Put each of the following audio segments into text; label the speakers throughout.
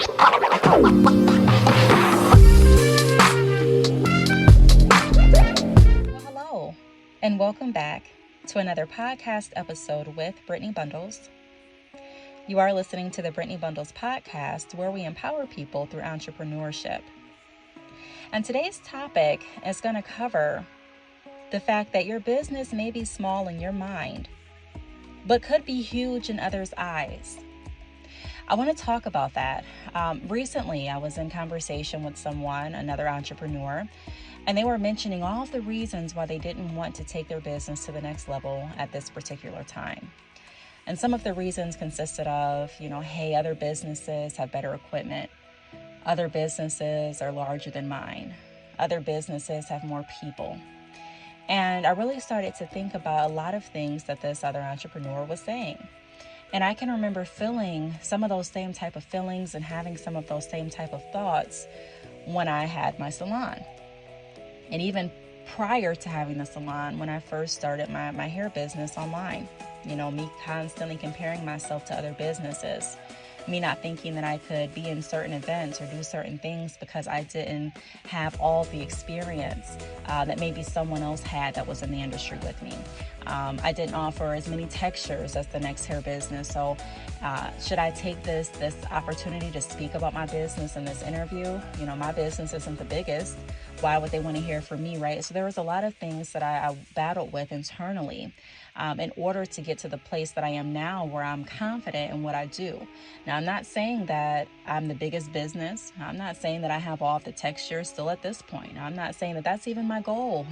Speaker 1: Hello, and welcome back to another podcast episode with Brittney Bundles. You are listening to the Brittney Bundles podcast, where we empower people through entrepreneurship. And today's topic is going to cover the fact that your business may be small in your mind, but could be huge in others' eyes. I want to talk about that. Recently, I was in conversation with someone, another entrepreneur, and they were mentioning all of the reasons why they didn't want to take their business to the next level at this particular time. And some of the reasons consisted of, hey, other businesses have better equipment. Other businesses are larger than mine. Other businesses have more people. And I really started to think about a lot of things that this other entrepreneur was saying. And I can remember feeling some of those same type of feelings and having some of those same type of thoughts when I had my salon. And even prior to having the salon, when I first started my hair business online, me constantly comparing myself to other businesses, me not thinking that I could be in certain events or do certain things because I didn't have all the experience that maybe someone else had that was in the industry with me. I didn't offer as many textures as the next hair business. So should I take this opportunity to speak about my business in this interview? My business isn't the biggest. Why would they want to hear from me, right? So there was a lot of things that I battled with internally in order to get to the place that I am now, where I'm confident in what I do. Now, I'm not saying that I'm the biggest business. I'm not saying that I have all of the textures still at this point. I'm not saying that that's even my goal,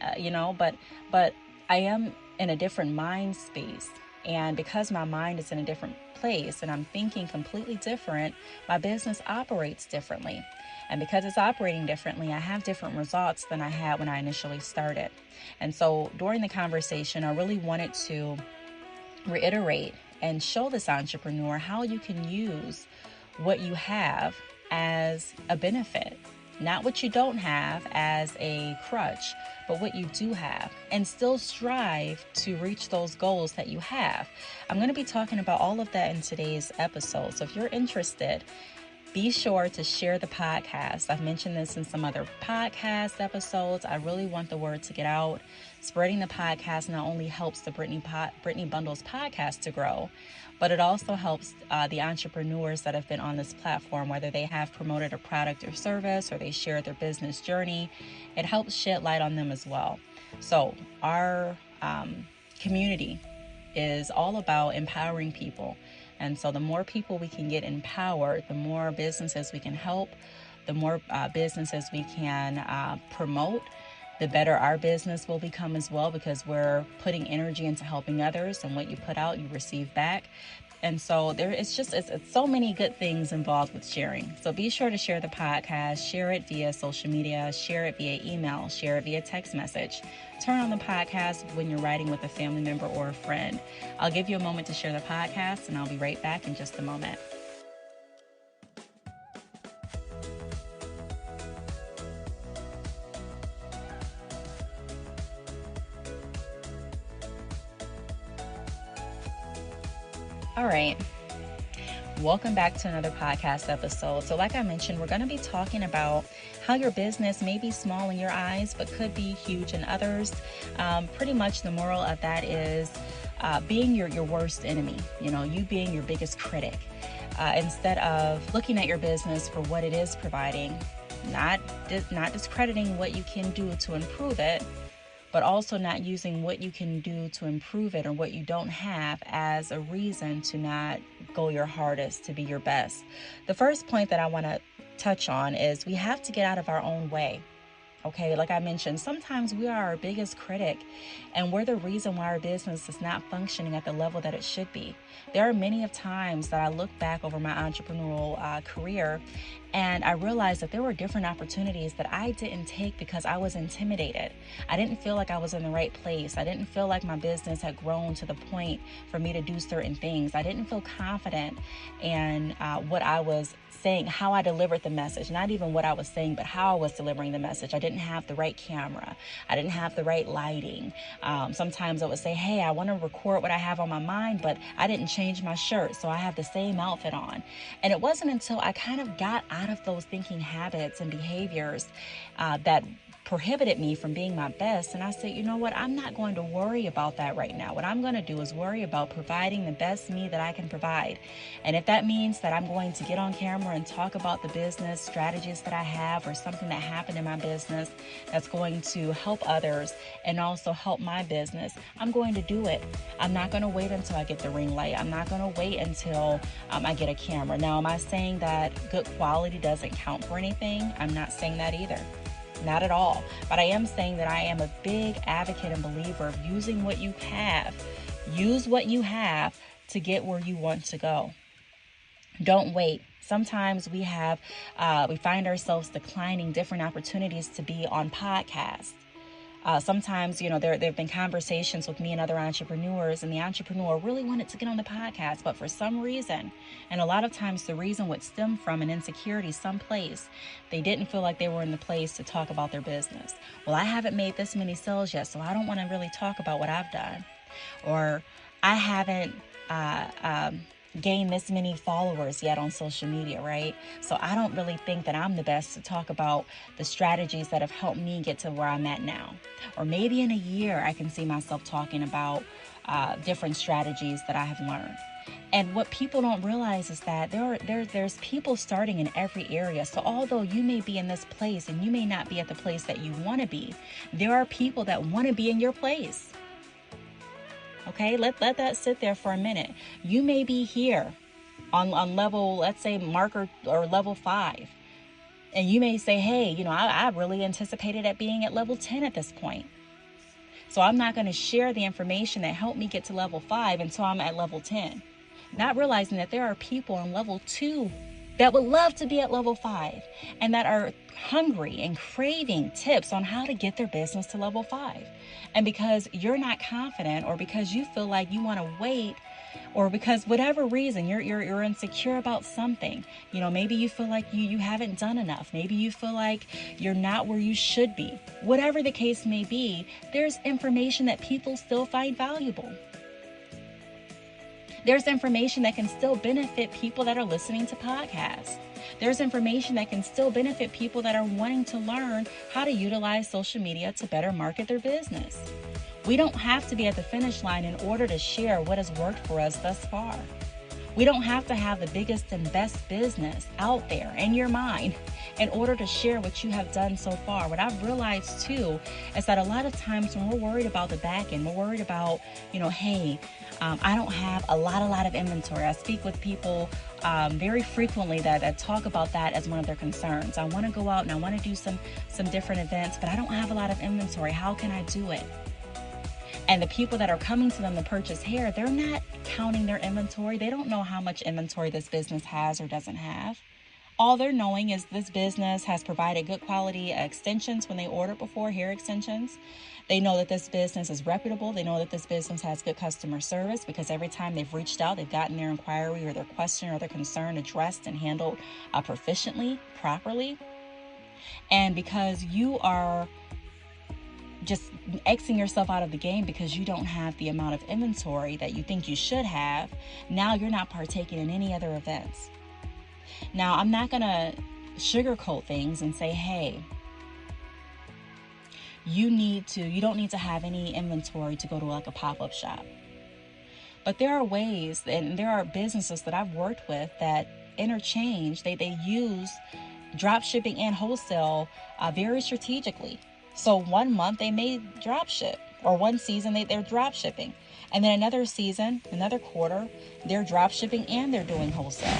Speaker 1: but I am in a different mind space. And because my mind is in a different place and I'm thinking completely different, my business operates differently. And because it's operating differently, I have different results than I had when I initially started. And so during the conversation, I really wanted to reiterate and show this entrepreneur how you can use what you have as a benefit. Not what you don't have as a crutch, but what you do have, and still strive to reach those goals that you have. I'm going to be talking about all of that in today's episode. So if you're interested, be sure to share the podcast. I've mentioned this in some other podcast episodes. I really want the word to get out. Spreading the podcast not only helps the Brittney Bundles podcast to grow, but it also helps the entrepreneurs that have been on this platform, whether they have promoted a product or service or they share their business journey. It helps shed light on them as well. So our community is all about empowering people. And so the more people we can get empowered, the more businesses we can help, the more businesses we can promote, the better our business will become as well, because we're putting energy into helping others, and what you put out, you receive back. And so it's so many good things involved with sharing. So be sure to share the podcast, share it via social media, share it via email, share it via text message. Turn on the podcast when you're riding with a family member or a friend. I'll give you a moment to share the podcast, and I'll be right back in just a moment. All right. Welcome back to another podcast episode. So like I mentioned, we're going to be talking about how your business may be small in your eyes, but could be huge in others. Pretty much the moral of that is being your worst enemy, you being your biggest critic. Instead of looking at your business for what it is providing, not discrediting what you can do to improve it, but also not using what you can do to improve it or what you don't have as a reason to not go your hardest, to be your best. The first point that I want to touch on is we have to get out of our own way. Okay, like I mentioned, sometimes we are our biggest critic, and we're the reason why our business is not functioning at the level that it should be. There are many of times that I look back over my entrepreneurial career, and I realized that there were different opportunities that I didn't take because I was intimidated. I didn't feel like I was in the right place. I didn't feel like my business had grown to the point for me to do certain things. I didn't feel confident in what I was saying, how I delivered the message, not even what I was saying, but how I was delivering the message. I didn't didn't have the right camera. I didn't have the right lighting. Sometimes I would say, hey, I want to record what I have on my mind, but I didn't change my shirt, so I have the same outfit on. And it wasn't until I kind of got out of those thinking habits and behaviors that prohibited me from being my best. And I said, you know what? I'm not going to worry about that right now. What I'm going to do is worry about providing the best me that I can provide. And if that means that I'm going to get on camera and talk about the business strategies that I have, or something that happened in my business that's going to help others and also help my business, I'm going to do it. I'm not going to wait until I get the ring light. I'm not going to wait until I get a camera. Now, am I saying that good quality doesn't count for anything? I'm not saying that either. Not at all. But I am saying that I am a big advocate and believer of using what you have. Use what you have to get where you want to go. Don't wait. Sometimes we find ourselves declining different opportunities to be on podcasts. Sometimes, there have been conversations with me and other entrepreneurs, and the entrepreneur really wanted to get on the podcast, but for some reason, and a lot of times the reason would stem from an insecurity someplace, they didn't feel like they were in the place to talk about their business. Well, I haven't made this many sales yet, so I don't want to really talk about what I've done. Or I haven't gain this many followers yet on social media, right? So I don't really think that I'm the best to talk about the strategies that have helped me get to where I'm at now. Or maybe in a year, I can see myself talking about different strategies that I have learned. And what people don't realize is that there's people starting in every area. So although you may be in this place and you may not be at the place that you want to be, there are people that want to be in your place. Okay, let that sit there for a minute. You may be here on level, let's say marker or level 5. And you may say, hey, I really anticipated at being at level 10 at this point. So I'm not going to share the information that helped me get to level 5 until I'm at level 10. Not realizing that there are people on level 2 that would love to be at level 5 and that are hungry and craving tips on how to get their business to level 5. And because you're not confident, or because you feel like you want to wait, or because whatever reason you're insecure about something, maybe you feel like you haven't done enough. Maybe you feel like you're not where you should be. Whatever the case may be, there's information that people still find valuable. There's information that can still benefit people that are listening to podcasts. There's information that can still benefit people that are wanting to learn how to utilize social media to better market their business. We don't have to be at the finish line in order to share what has worked for us thus far. We don't have to have the biggest and best business out there in your mind in order to share what you have done so far. What I've realized too is that a lot of times when we're worried about the back end, we're worried about, hey, I don't have a lot of inventory. I speak with people very frequently that talk about that as one of their concerns. I want to go out and I want to do some different events, but I don't have a lot of inventory. How can I do it? And the people that are coming to them to purchase hair, they're not counting their inventory. They don't know how much inventory this business has or doesn't have. All they're knowing is this business has provided good quality extensions when they order before, hair extensions. They know that this business is reputable. They know that this business has good customer service because every time they've reached out, they've gotten their inquiry or their question or their concern addressed and handled proficiently, properly. And because you are just Xing yourself out of the game because you don't have the amount of inventory that you think you should have, now you're not partaking in any other events. Now, I'm not going to sugarcoat things and say, hey, you don't need to have any inventory to go to like a pop-up shop. But there are ways, and there are businesses that I've worked with that interchange, they use drop shipping and wholesale very strategically. So one month they may drop ship, or one season they're drop shipping. And then another season, another quarter, they're drop shipping and they're doing wholesale.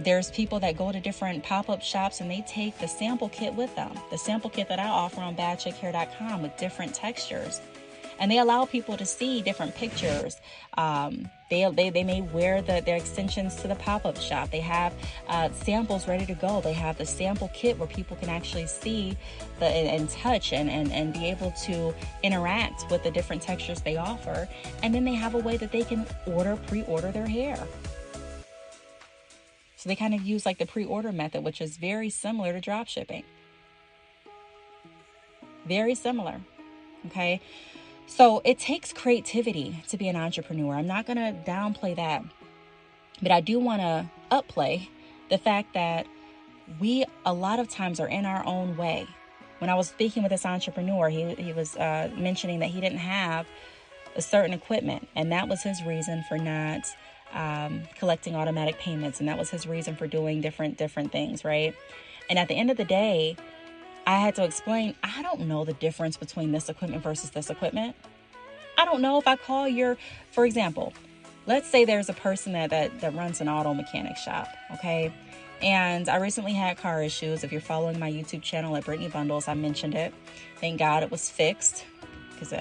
Speaker 1: There's people that go to different pop-up shops and they take the sample kit with them. The sample kit that I offer on badchickhair.com with different textures. And they allow people to see different pictures. They may wear their extensions to the pop-up shop. They have samples ready to go. They have the sample kit where people can actually see and touch and be able to interact with the different textures they offer. And then they have a way that they can pre-order their hair. So they kind of use like the pre-order method, which is very similar to drop shipping. Very similar. Okay. So it takes creativity to be an entrepreneur. I'm not going to downplay that, but I do want to upplay the fact that we a lot of times are in our own way. When I was speaking with this entrepreneur, he was mentioning that he didn't have a certain equipment, and that was his reason for not collecting automatic payments, and that was his reason for doing different things, right? And at the end of the day, I had to explain, I don't know the difference between this equipment versus this equipment. I don't know if I call for example, let's say there's a person that runs an auto mechanic shop, okay? And I recently had car issues. If you're following my YouTube channel at Brittney Bundles, I mentioned it. Thank God it was fixed, because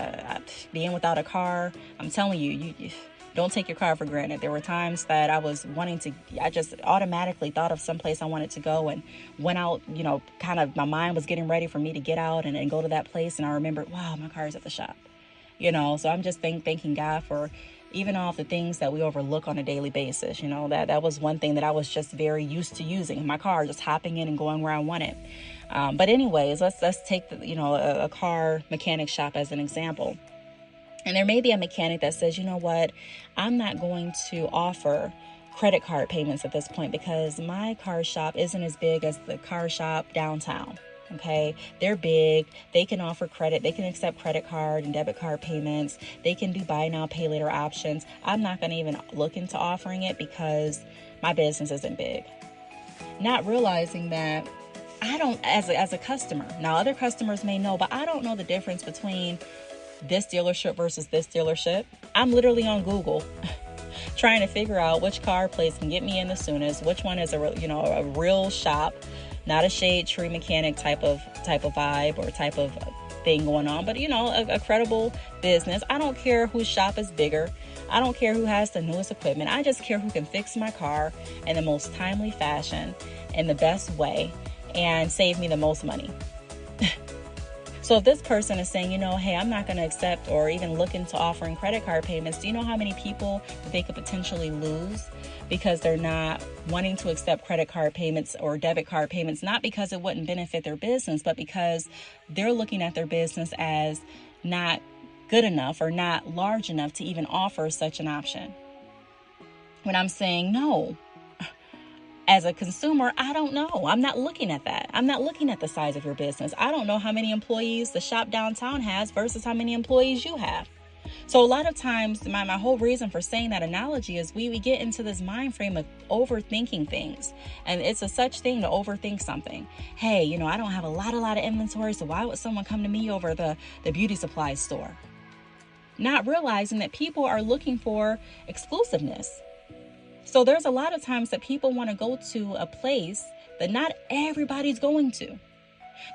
Speaker 1: being without a car, I'm telling you, you don't take your car for granted. There were times that I just automatically thought of someplace I wanted to go and went out, kind of my mind was getting ready for me to get out and go to that place. And I remembered, wow, my car is at the shop, so I'm just thanking God for even all of the things that we overlook on a daily basis. That was one thing that I was just very used to using, my car, just hopping in and going where I wanted. But anyways, let's take a car mechanic shop as an example. And there may be a mechanic that says, you know what, I'm not going to offer credit card payments at this point because my car shop isn't as big as the car shop downtown. Okay, they're big. They can offer credit. They can accept credit card and debit card payments. They can do buy now, pay later options. I'm not going to even look into offering it because my business isn't big. Not realizing that I don't, as a customer, now other customers may know, but I don't know the difference between this dealership versus this dealership. I'm literally on Google trying to figure out which car place can get me in the soonest, which one is a real shop, not a shade tree mechanic type of vibe or type of thing going on, but a credible business. I don't care whose shop is bigger. I don't care who has the newest equipment. I just care who can fix my car in the most timely fashion, in the best way, and save me the most money. So if this person is saying, hey, I'm not going to accept or even look into offering credit card payments, do you know how many people that they could potentially lose because they're not wanting to accept credit card payments or debit card payments, not because it wouldn't benefit their business, but because they're looking at their business as not good enough or not large enough to even offer such an option. When I'm saying no, as a consumer, I don't know. I'm not looking at that. I'm not looking at the size of your business. I don't know how many employees the shop downtown has versus how many employees you have. So a lot of times, my whole reason for saying that analogy is we get into this mind frame of overthinking things. And it's a such thing to overthink something. Hey, I don't have a lot of inventory, so why would someone come to me over the beauty supply store? Not realizing that people are looking for exclusiveness. So there's a lot of times that people want to go to a place that not everybody's going to.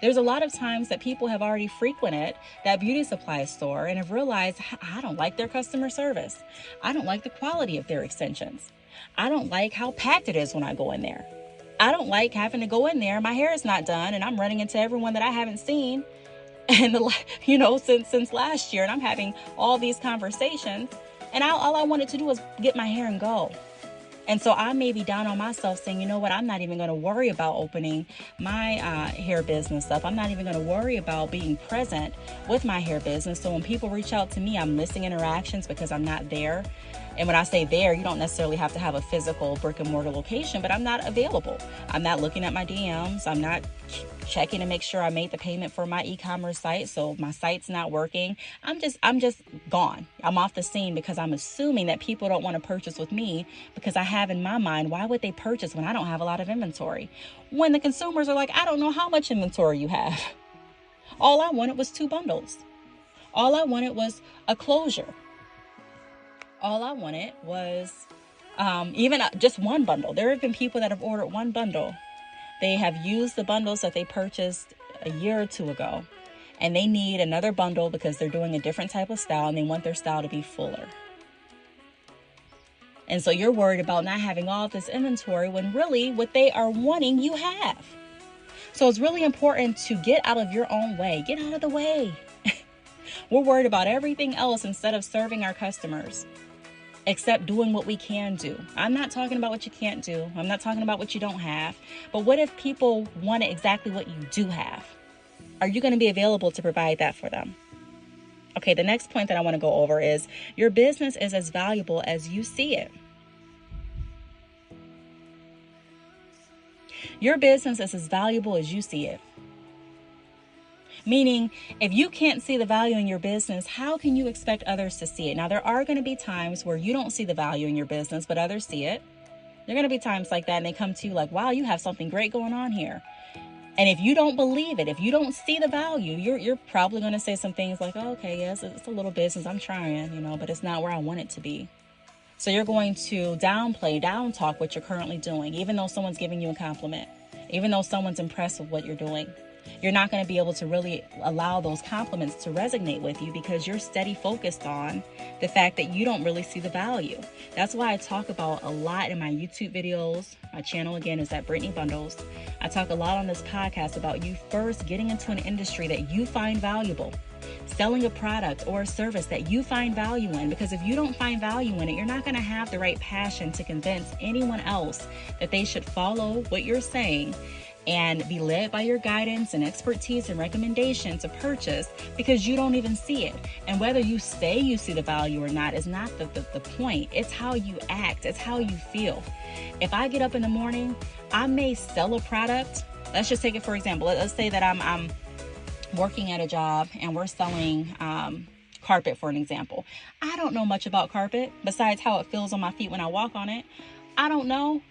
Speaker 1: There's a lot of times that people have already frequented that beauty supply store and have realized, I don't like their customer service. I don't like the quality of their extensions. I don't like how packed it is when I go in there. I don't like having to go in there. My hair is not done and I'm running into everyone that I haven't seen and since last year, and I'm having all these conversations, and all I wanted to do was get my hair and go. And so I may be down on myself saying, you know what, I'm not even going to worry about opening my hair business up. I'm not even going to worry about being present with my hair business. So when people reach out to me, I'm missing interactions because I'm not there. And when I say there, you don't necessarily have to have a physical brick and mortar location, but I'm not available. I'm not looking at my DMs. I'm not checking to make sure I made the payment for my e-commerce site. So my site's not working. I'm just gone. I'm off the scene because I'm assuming that people don't want to purchase with me because I have in my mind, why would they purchase when I don't have a lot of inventory? When the consumers are like, I don't know how much inventory you have. All I wanted was 2 bundles. All I wanted was a closure. All I wanted was even just 1 bundle. There have been people that have ordered 1 bundle. They have used the bundles that they purchased a year or 2 ago, and they need another bundle because they're doing a different type of style and they want their style to be fuller. And so you're worried about not having all of this inventory when really what they are wanting, you have. So it's really important to get out of your own way. Get out of the way. We're worried about everything else instead of serving our customers. except doing what we can do. I'm not talking about what you can't do. I'm not talking about what you don't have. But what if people wanted exactly what you do have? Are you going to be available to provide that for them? Okay, the next point that I want to go over is your business is as valuable as you see it. Your business is as valuable as you see it. Meaning, if you can't see the value in your business, how can you expect others to see it? Now, there are going to be times where you don't see the value in your business, but others see it. There are going to be times like that, and they come to you like, wow, you have something great going on here. And if you don't believe it, if you don't see the value, you're probably going to say some things like, oh, okay, yes, it's a little business. I'm trying, but it's not where I want it to be. So you're going to down talk what you're currently doing, even though someone's giving you a compliment, even though someone's impressed with what you're doing. You're not going to be able to really allow those compliments to resonate with you because you're steady focused on the fact that you don't really see the value. That's why I talk about a lot in my YouTube videos. My channel, again, is at Brittney Bundles. I talk a lot on this podcast about you first getting into an industry that you find valuable, selling a product or a service that you find value in, because if you don't find value in it, you're not going to have the right passion to convince anyone else that they should follow what you're saying and be led by your guidance and expertise and recommendation to purchase, because you don't even see it. And whether you say you see the value or not is not the point. It's how you act. It's how you feel. If I get up in the morning, I may sell a product. Let's just take it for example. Let's say that I'm working at a job and we're selling carpet, for an example. I don't know much about carpet besides how it feels on my feet when I walk on it. I don't know.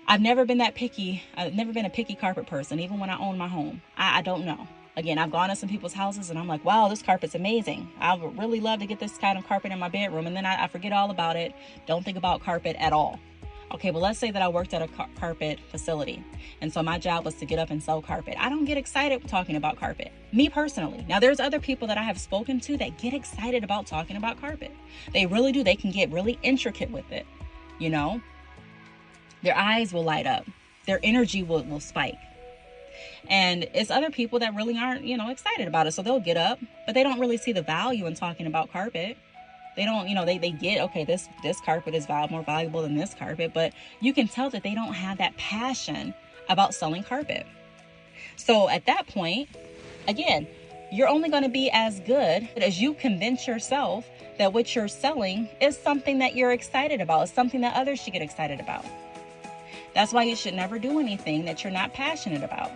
Speaker 1: I've never been that picky. I've never been a picky carpet person, even when I own my home. I don't know. Again, I've gone to some people's houses and I'm like, wow, this carpet's amazing. I would really love to get this kind of carpet in my bedroom. And then I forget all about it. Don't think about carpet at all. Okay, but let's say that I worked at a carpet facility. And so my job was to get up and sell carpet. I don't get excited talking about carpet, me personally. Now, there's other people that I have spoken to that get excited about talking about carpet. They really do. They can get really intricate with it, Their eyes will light up. Their energy will spike. And it's other people that really aren't, excited about it. So they'll get up, but they don't really see the value in talking about carpet. They don't, they get, okay, this carpet is more valuable than this carpet, but you can tell that they don't have that passion about selling carpet. So at that point, again, you're only going to be as good as you convince yourself that what you're selling is something that you're excited about, is something that others should get excited about. That's why you should never do anything that you're not passionate about.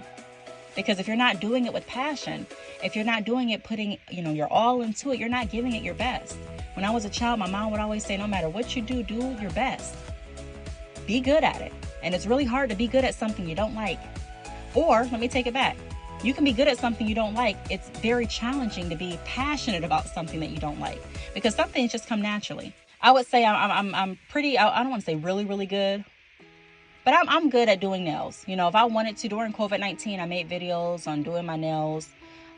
Speaker 1: Because if you're not doing it with passion, if you're not doing it putting, your all into it, you're not giving it your best. When I was a child, my mom would always say, no matter what you do, do your best. Be good at it. And it's really hard to be good at something you don't like. Or, let me take it back. You can be good at something you don't like. It's very challenging to be passionate about something that you don't like, because some things just come naturally. I would say I'm pretty, I don't want to say really, really good, but I'm good at doing nails. If I wanted to, during COVID-19, I made videos on doing my nails.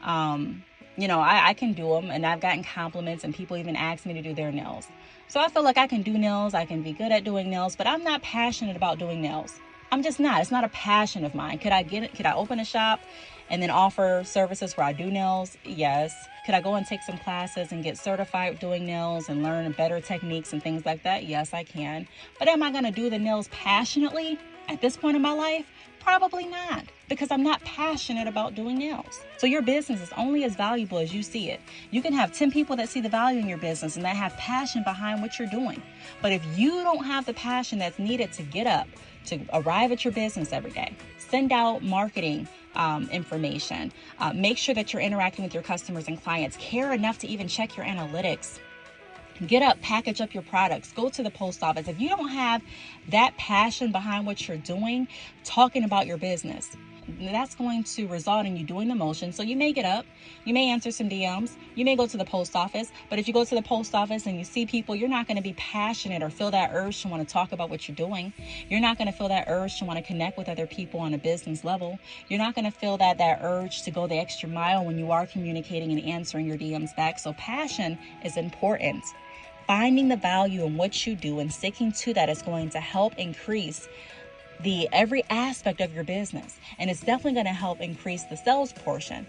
Speaker 1: I can do them, and I've gotten compliments, and people even ask me to do their nails. So I feel like I can do nails. I can be good at doing nails, but I'm not passionate about doing nails. I'm just not. It's not a passion of mine. Could I open a shop and then offer services where I do nails? Yes. Could I go and take some classes and get certified doing nails and learn better techniques and things like that? Yes, I can. But am I going to do the nails passionately at this point in my life? Probably not, because I'm not passionate about doing nails. So your business is only as valuable as you see it. You can have 10 people that see the value in your business and that have passion behind what you're doing. But if you don't have the passion that's needed to get up, to arrive at your business every day, send out marketing information, make sure that you're interacting with your customers and clients, care enough to even check your analytics, get up, package up your products, go to the post office. If you don't have that passion behind what you're doing, talking about your business, that's going to result in you doing the motion. So you may get up, you may answer some DMs, you may go to the post office, but if you go to the post office and you see people, you're not going to be passionate or feel that urge to want to talk about what you're doing. You're not going to feel that urge to want to connect with other people on a business level. You're not going to feel that urge to go the extra mile when you are communicating and answering your DMs back. So passion is important. Finding the value in what you do and sticking to that is going to help increase every aspect of your business. And it's definitely going to help increase the sales portion.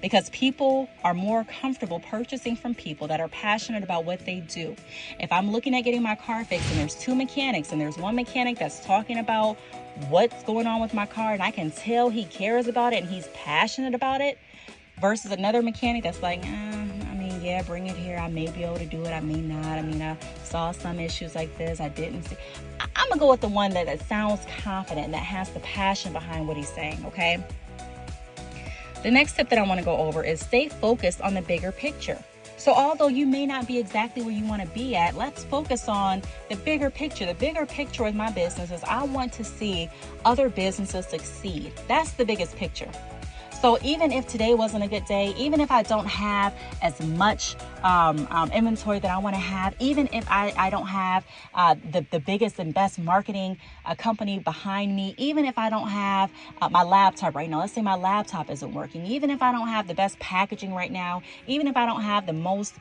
Speaker 1: because people are more comfortable purchasing from people that are passionate about what they do. If I'm looking at getting my car fixed and there's two mechanics and there's one mechanic that's talking about what's going on with my car and I can tell he cares about it and he's passionate about it, versus another mechanic that's like, yeah, bring it here. I may be able to do it. I may not. I saw some issues like this. I didn't see. I'm going to go with the one that sounds confident and that has the passion behind what he's saying, okay? The next tip that I want to go over is stay focused on the bigger picture. So although you may not be exactly where you want to be at, let's focus on the bigger picture. The bigger picture with my business is I want to see other businesses succeed. That's the biggest picture. So even if today wasn't a good day, even if I don't have as much inventory that I want to have, even if I don't have the biggest and best marketing company behind me, even if I don't have my laptop right now, let's say my laptop isn't working, even if I don't have the best packaging right now, even if I don't have the most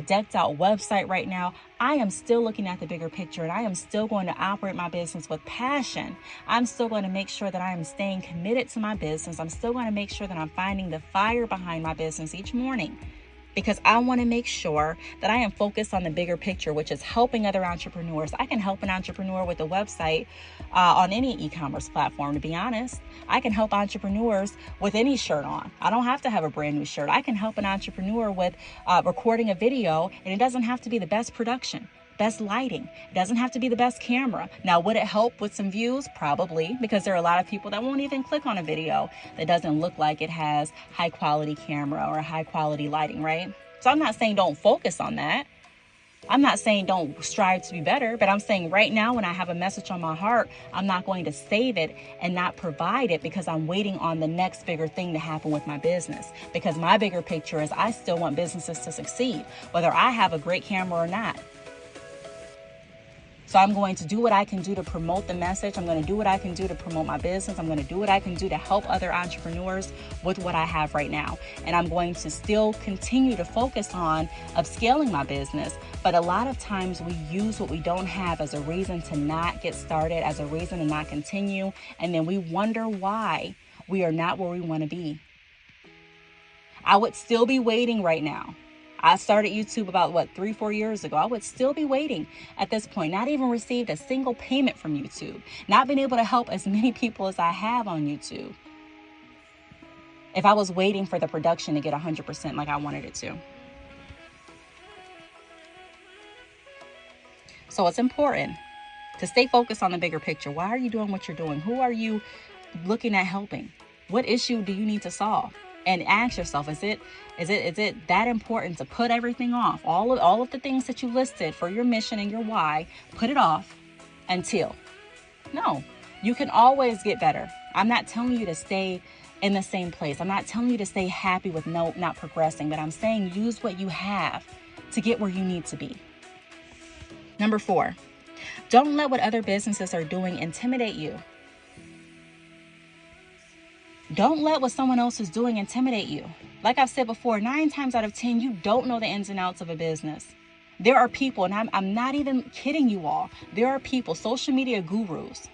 Speaker 1: decked out website right now, I am still looking at the bigger picture and I am still going to operate my business with passion. I'm still going to make sure that I am staying committed to my business. I'm still going to make sure that I'm finding the fire behind my business each morning, because I want to make sure that I am focused on the bigger picture, which is helping other entrepreneurs. I can help an entrepreneur with a website on any e-commerce platform, to be honest. I can help entrepreneurs with any shirt on. I don't have to have a brand new shirt. I can help an entrepreneur with recording a video, and it doesn't have to be the best production, best lighting. It doesn't have to be the best camera. Now, would it help with some views? Probably, because there are a lot of people that won't even click on a video that doesn't look like it has high quality camera or high quality lighting, right? So I'm not saying don't focus on that. I'm not saying don't strive to be better, but I'm saying right now when I have a message on my heart, I'm not going to save it and not provide it because I'm waiting on the next bigger thing to happen with my business. Because my bigger picture is I still want businesses to succeed, whether I have a great camera or not. So I'm going to do what I can do to promote the message. I'm going to do what I can do to promote my business. I'm going to do what I can do to help other entrepreneurs with what I have right now. And I'm going to still continue to focus on upscaling my business. But a lot of times we use what we don't have as a reason to not get started, as a reason to not continue. And then we wonder why we are not where we want to be. I would still be waiting right now. I started YouTube about 3-4 years ago. I would still be waiting at this point, not even received a single payment from YouTube, not been able to help as many people as I have on YouTube, if I was waiting for the production to get 100% like I wanted it to. So it's important to stay focused on the bigger picture. Why are you doing what you're doing? Who are you looking at helping? What issue do you need to solve? And ask yourself, is it that important to put everything off? All of the things that you listed for your mission and your why, put it off until. No, you can always get better. I'm not telling you to stay in the same place. I'm not telling you to stay happy with not progressing, but I'm saying use what you have to get where you need to be. Number 4, don't let what other businesses are doing intimidate you. Don't let what someone else is doing intimidate you. Like I've said before, 9 times out of 10, you don't know the ins and outs of a business. There are people, and I'm not even kidding you all, there are people, social media gurus,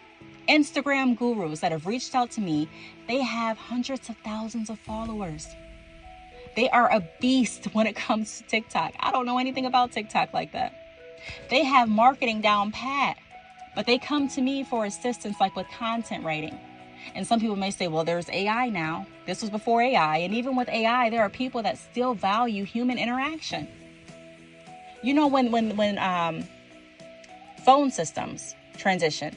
Speaker 1: Instagram gurus that have reached out to me. They have hundreds of thousands of followers. They are a beast when it comes to TikTok. I don't know anything about TikTok like that. They have marketing down pat, but they come to me for assistance, like with content writing. And some people may say, well, there's AI now. This was before AI. And even with AI, there are people that still value human interaction. You know, when phone systems transitioned,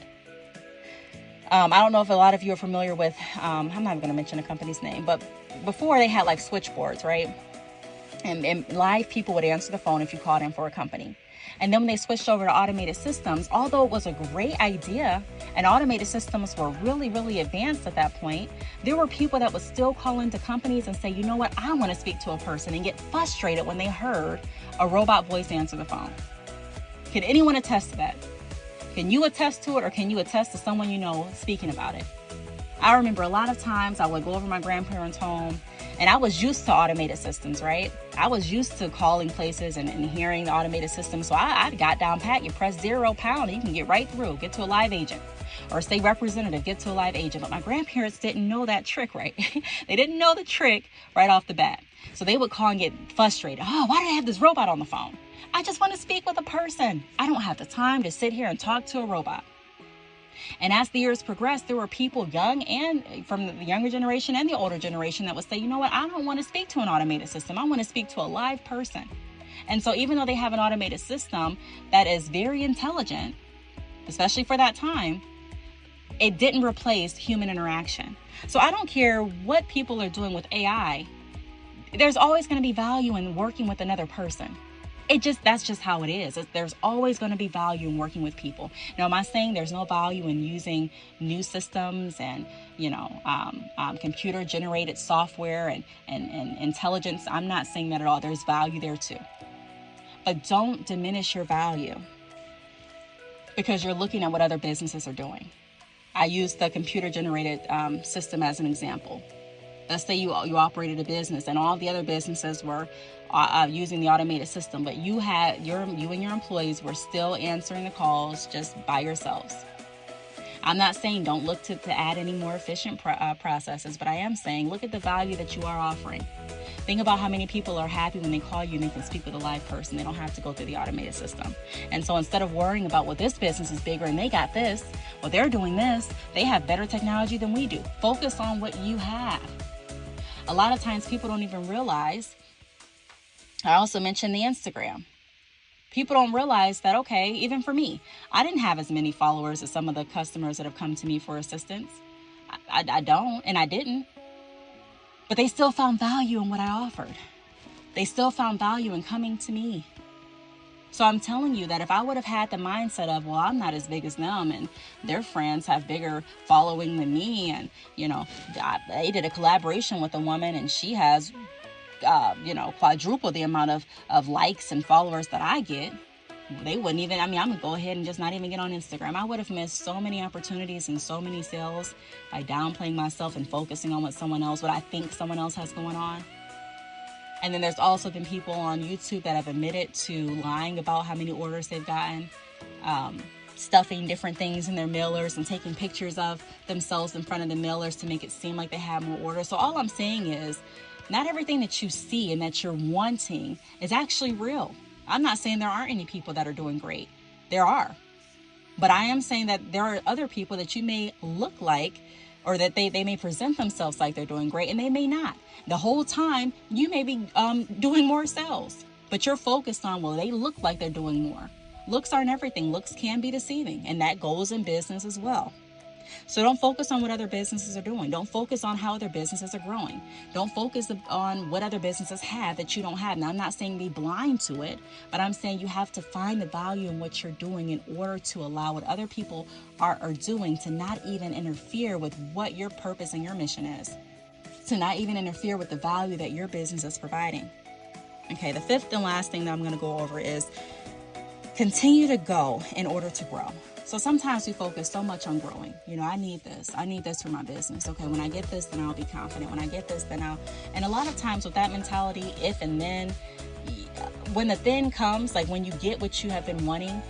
Speaker 1: I don't know if a lot of you are familiar with, I'm not even going to mention a company's name, but before they had like switchboards, right? And live people would answer the phone if you called in for a company. And then when they switched over to automated systems, although it was a great idea and automated systems were really, really advanced at that point, there were people that would still call into companies and say, you know what, I want to speak to a person, and get frustrated when they heard a robot voice answer the phone. Can anyone attest to that? Can you attest to it, or can you attest to someone you know speaking about it? I remember a lot of times I would go over my grandparents' home And I was used to automated systems, right? I was used to calling places and hearing the automated system. So I got down pat. You press 0 pound, you can get right through, get to a live agent. Or state representative, get to a live agent. But my grandparents didn't know that trick, right? They didn't know the trick right off the bat. So they would call and get frustrated. Oh, why do I have this robot on the phone? I just want to speak with a person. I don't have the time to sit here and talk to a robot. And as the years progressed, there were people young and from the younger generation and the older generation that would say, you know what, I don't want to speak to an automated system. I want to speak to a live person. And so even though they have an automated system that is very intelligent, especially for that time, it didn't replace human interaction. So I don't care what people are doing with AI. There's always going to be value in working with another person. That's just how it is. There's always going to be value in working with people. Now, am I saying there's no value in using new systems and, computer generated software and intelligence? I'm not saying that at all. There's value there too. But don't diminish your value because you're looking at what other businesses are doing. I use the computer generated system as an example. Let's say you operated a business and all the other businesses were using the automated system, but you and your employees were still answering the calls just by yourselves. I'm not saying don't look to add any more efficient processes, but I am saying look at the value that you are offering. Think about how many people are happy when they call you and they can speak with a live person. They don't have to go through the automated system. And so instead of worrying about, well, this business is bigger and they got this, well, they're doing this, they have better technology than we do. Focus on what you have. A lot of times people don't even realize, I also mentioned the Instagram. People don't realize that, okay, even for me, I didn't have as many followers as some of the customers that have come to me for assistance. I don't, and I didn't. But they still found value in what I offered. They still found value in coming to me. So I'm telling you that if I would have had the mindset of, well, I'm not as big as them and their friends have bigger following than me. And, they did a collaboration with a woman and she has, quadruple the amount of likes and followers that I get. They wouldn't even, I'm going to go ahead and just not even get on Instagram. I would have missed so many opportunities and so many sales by downplaying myself and focusing on what I think someone else has going on. And then there's also been people on YouTube that have admitted to lying about how many orders they've gotten, stuffing different things in their mailers and taking pictures of themselves in front of the mailers to make it seem like they have more orders. So all I'm saying is not everything that you see and that you're wanting is actually real. I'm not saying there aren't any people that are doing great. There are. But I am saying that there are other people that you may look like or that they may present themselves like they're doing great and they may not. The whole time you may be doing more sales, but you're focused on, well, they look like they're doing more. Looks aren't everything. Looks can be deceiving, and that goes in business as well. So don't focus on what other businesses are doing. Don't focus on how other businesses are growing. Don't focus on what other businesses have that you don't have. Now, I'm not saying be blind to it, but I'm saying you have to find the value in what you're doing in order to allow what other people are doing to not even interfere with what your purpose and your mission is, to not even interfere with the value that your business is providing. Okay, the fifth and last thing that I'm going to go over is continue to go in order to grow. So sometimes we focus so much on growing. I need this for my business. Okay, when I get this, then I'll be confident. When I get this, then and a lot of times with that mentality, if and then, when the then comes, like when you get what you have been wanting,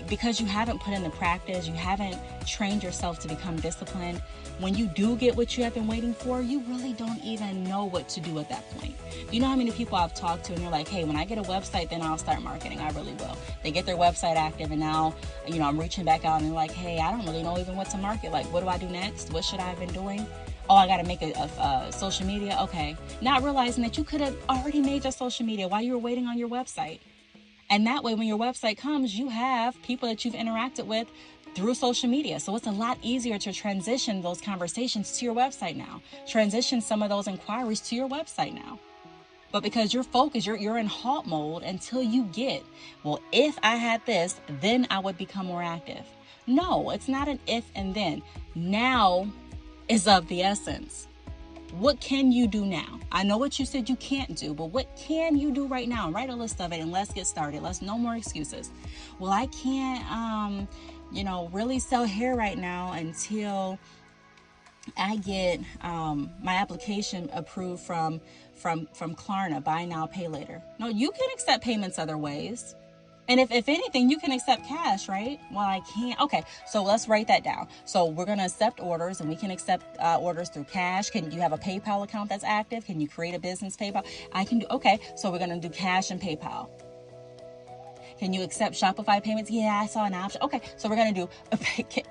Speaker 1: because you haven't put in the practice, you haven't trained yourself to become disciplined, when you do get what you have been waiting for, you really don't even know what to do at that point. You know how many people I've talked to and they're like, hey, when I get a website, then I'll start marketing. I really will. They get their website active and now, I'm reaching back out and they're like, hey, I don't really know even what to market. Like, what do I do next? What should I have been doing? Oh, I got to make a social media. Okay. Not realizing that you could have already made your social media while you were waiting on your website. And that way, when your website comes, you have people that you've interacted with through social media. So it's a lot easier to transition those conversations to your website now. Transition some of those inquiries to your website now. But because you're focused, you're in halt mode until you get, well, if I had this, then I would become more active. No, it's not an if and then. Now is of the essence. What can you do now? I know what you said you can't do, but what can you do right now? Write a list of it and let's get started. No more excuses. Well, I can't, really sell hair right now until I get my application approved from Klarna, buy now, pay later. No, you can accept payments other ways. And if anything, you can accept cash, right? Well, I can't. Okay, so let's write that down. So we're going to accept orders, and we can accept orders through cash. Can you have a PayPal account that's active? Can you create a business PayPal? I can do. Okay, so we're going to do cash and PayPal. Can you accept Shopify payments? Yeah, I saw an option. Okay, so we're going to do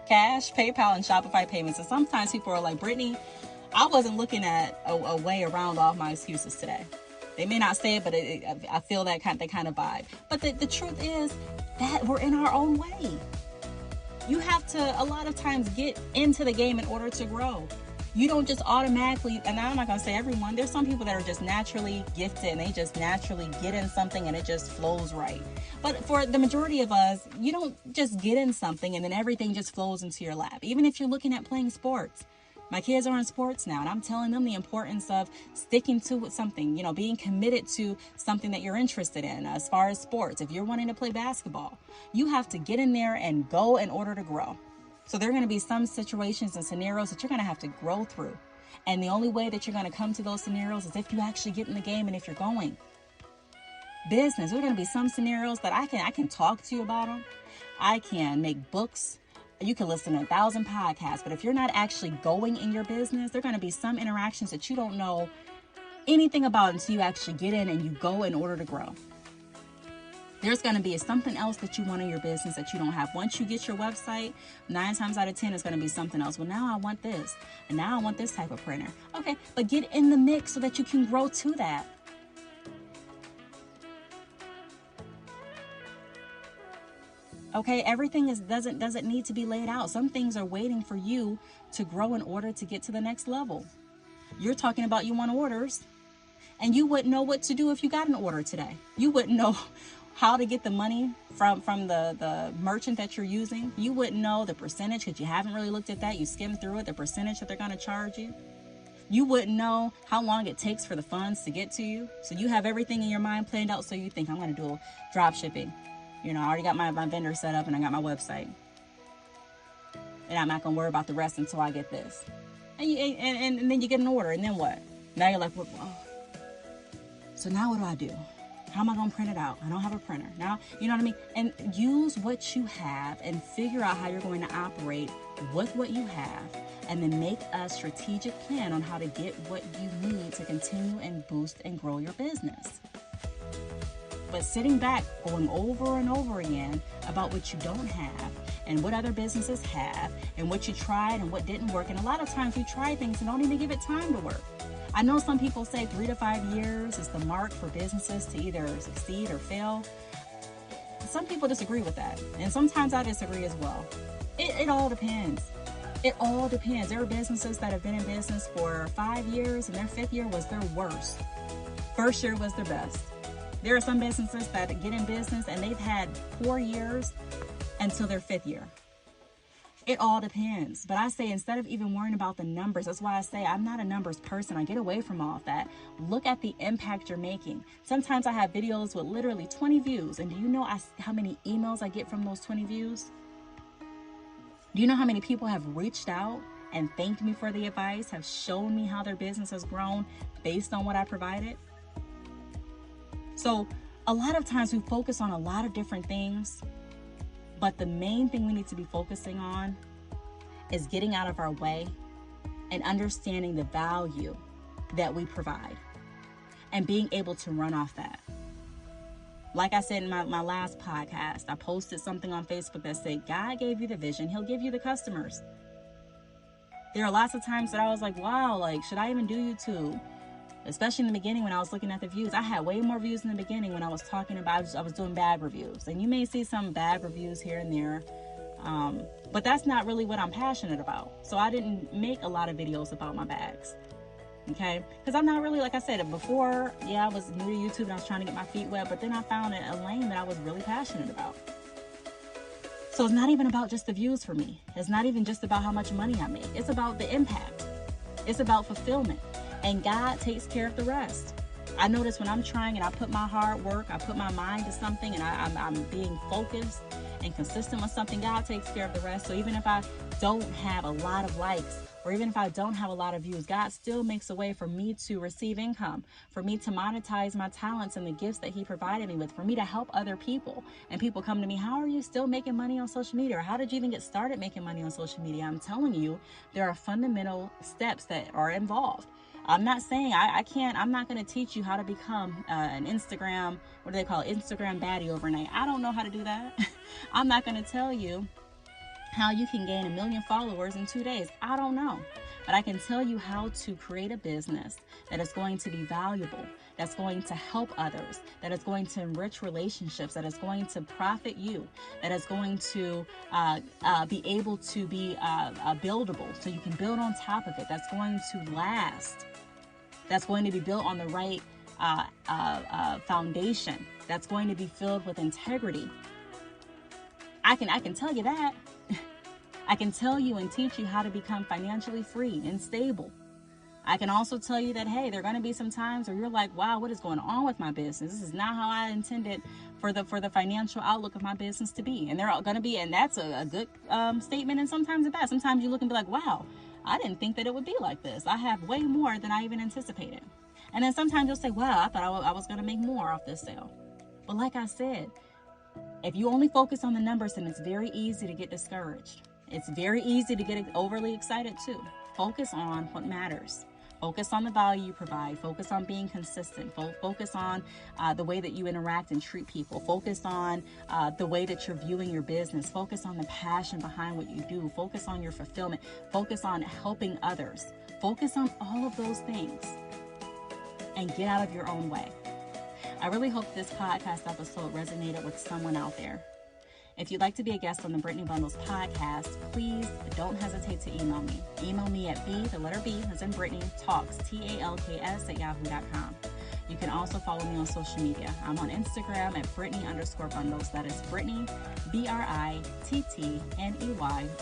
Speaker 1: cash, PayPal, and Shopify payments. And sometimes people are like, Brittney, I wasn't looking at a way around all my excuses today. They may not say it, but I feel that kind of vibe. But the truth is that we're in our own way. You have to, a lot of times, get into the game in order to grow. You don't just automatically, and I'm not going to say everyone, there's some people that are just naturally gifted and they just naturally get in something and it just flows right. But for the majority of us, you don't just get in something and then everything just flows into your lap. Even if you're looking at playing sports. My kids are in sports now, and I'm telling them the importance of sticking to something, being committed to something that you're interested in. As far as sports, if you're wanting to play basketball, you have to get in there and go in order to grow. So there are going to be some situations and scenarios that you're going to have to grow through. And the only way that you're going to come to those scenarios is if you actually get in the game and if you're going. Business, there are going to be some scenarios that I can talk to you about them. I can make books. You can listen to 1,000 podcasts, but if you're not actually going in your business, there are going to be some interactions that you don't know anything about until you actually get in and you go in order to grow. There's going to be something else that you want in your business that you don't have. Once you get your website, 9 times out of 10, it's going to be something else. Well, now I want this, and now I want this type of printer. Okay, but get in the mix so that you can grow to that. Okay, everything doesn't need to be laid out. Some things are waiting for you to grow in order to get to the next level. You're talking about you want orders, and you wouldn't know what to do if you got an order today. You wouldn't know how to get the money from the merchant that you're using. You wouldn't know the percentage because you haven't really looked at that. You skimmed through it, the percentage that they're going to charge you. You wouldn't know how long it takes for the funds to get to you. So you have everything in your mind planned out. So you think, I'm going to do drop shipping. I already got my vendor set up and I got my website. And I'm not going to worry about the rest until I get this. And then you get an order. And then what? Now you're like, well, so now what do? How am I going to print it out? I don't have a printer. Now, you know what I mean? And use what you have and figure out how you're going to operate with what you have. And then make a strategic plan on how to get what you need to continue and boost and grow your business. But sitting back, going over and over again about what you don't have and what other businesses have and what you tried and what didn't work. And a lot of times you try things and don't even give it time to work. I know some people say 3 to 5 years is the mark for businesses to either succeed or fail. Some people disagree with that. And sometimes I disagree as well. It all depends. It all depends. There are businesses that have been in business for 5 years and their 5th year was their worst. First year was their best. There are some businesses that get in business and they've had 4 years until their 5th year. It all depends. But I say instead of even worrying about the numbers, that's why I say I'm not a numbers person. I get away from all of that. Look at the impact you're making. Sometimes I have videos with literally 20 views. And do you know how many emails I get from those 20 views? Do you know how many people have reached out and thanked me for the advice, have shown me how their business has grown based on what I provided? So a lot of times we focus on a lot of different things, but the main thing we need to be focusing on is getting out of our way and understanding the value that we provide and being able to run off that. Like I said in my last podcast, I posted something on Facebook that said, God gave you the vision, He'll give you the customers. There are lots of times that I was like, wow, like, should I even do YouTube? Especially in the beginning when I was looking at the views. I had way more views in the beginning when I was talking about, I was doing bag reviews. And you may see some bag reviews here and there. But that's not really what I'm passionate about. So I didn't make a lot of videos about my bags. Okay? Because I'm not really, like I said, before, I was new to YouTube and I was trying to get my feet wet. But then I found a lane that I was really passionate about. So it's not even about just the views for me. It's not even just about how much money I make. It's about the impact. It's about fulfillment. And God takes care of the rest. I notice when I'm trying and I put my hard work, I put my mind to something and I'm being focused and consistent with something, God takes care of the rest. So even if I don't have a lot of likes, or even if I don't have a lot of views, God still makes a way for me to receive income, for me to monetize my talents and the gifts that he provided me with, for me to help other people. And people come to me, how are you still making money on social media? Or how did you even get started making money on social media? I'm telling you, there are fundamental steps that are involved. I'm not saying I'm not going to teach you how to become an Instagram, what do they call it? Instagram baddie overnight. I don't know how to do that. I'm not going to tell you how you can gain 1 million followers in 2 days. I don't know. But I can tell you how to create a business that is going to be valuable, that's going to help others, that is going to enrich relationships, that is going to profit you, that is going to be able to be buildable, so you can build on top of it, that's going to last, that's going to be built on the right foundation, that's going to be filled with integrity. I can tell you that. I can tell you and teach you how to become financially free and stable. I can also tell you that, hey, there are going to be some times where you're like, wow, what is going on with my business? This is not how I intended for the financial outlook of my business to be. And they're all going to be, and that's a good statement, and sometimes a bad. Sometimes you look and be like, wow, I didn't think that it would be like this. I have way more than I even anticipated. And then sometimes you'll say, wow, I thought I was going to make more off this sale. But like I said, if you only focus on the numbers, then it's very easy to get discouraged. It's very easy to get overly excited too. Focus on what matters. Focus on the value you provide. Focus on being consistent. Focus on the way that you interact and treat people. Focus on the way that you're viewing your business. Focus on the passion behind what you do. Focus on your fulfillment. Focus on helping others. Focus on all of those things and get out of your own way. I really hope this podcast episode resonated with someone out there. If you'd like to be a guest on the Brittney Bundles podcast, please don't hesitate to email me. Email me at the letter B, as in Brittney, talks, TALKS @yahoo.com. You can also follow me on social media. I'm on Instagram at Brittney_bundles. That is Brittney, BRITTNEY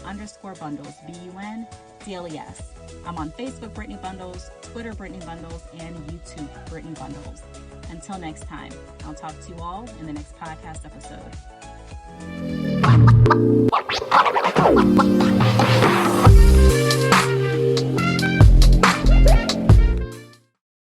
Speaker 1: _bundles, BUNDLES. I'm on Facebook, Brittney Bundles, Twitter, Brittney Bundles, and YouTube, Brittney Bundles. Until next time, I'll talk to you all in the next podcast episode.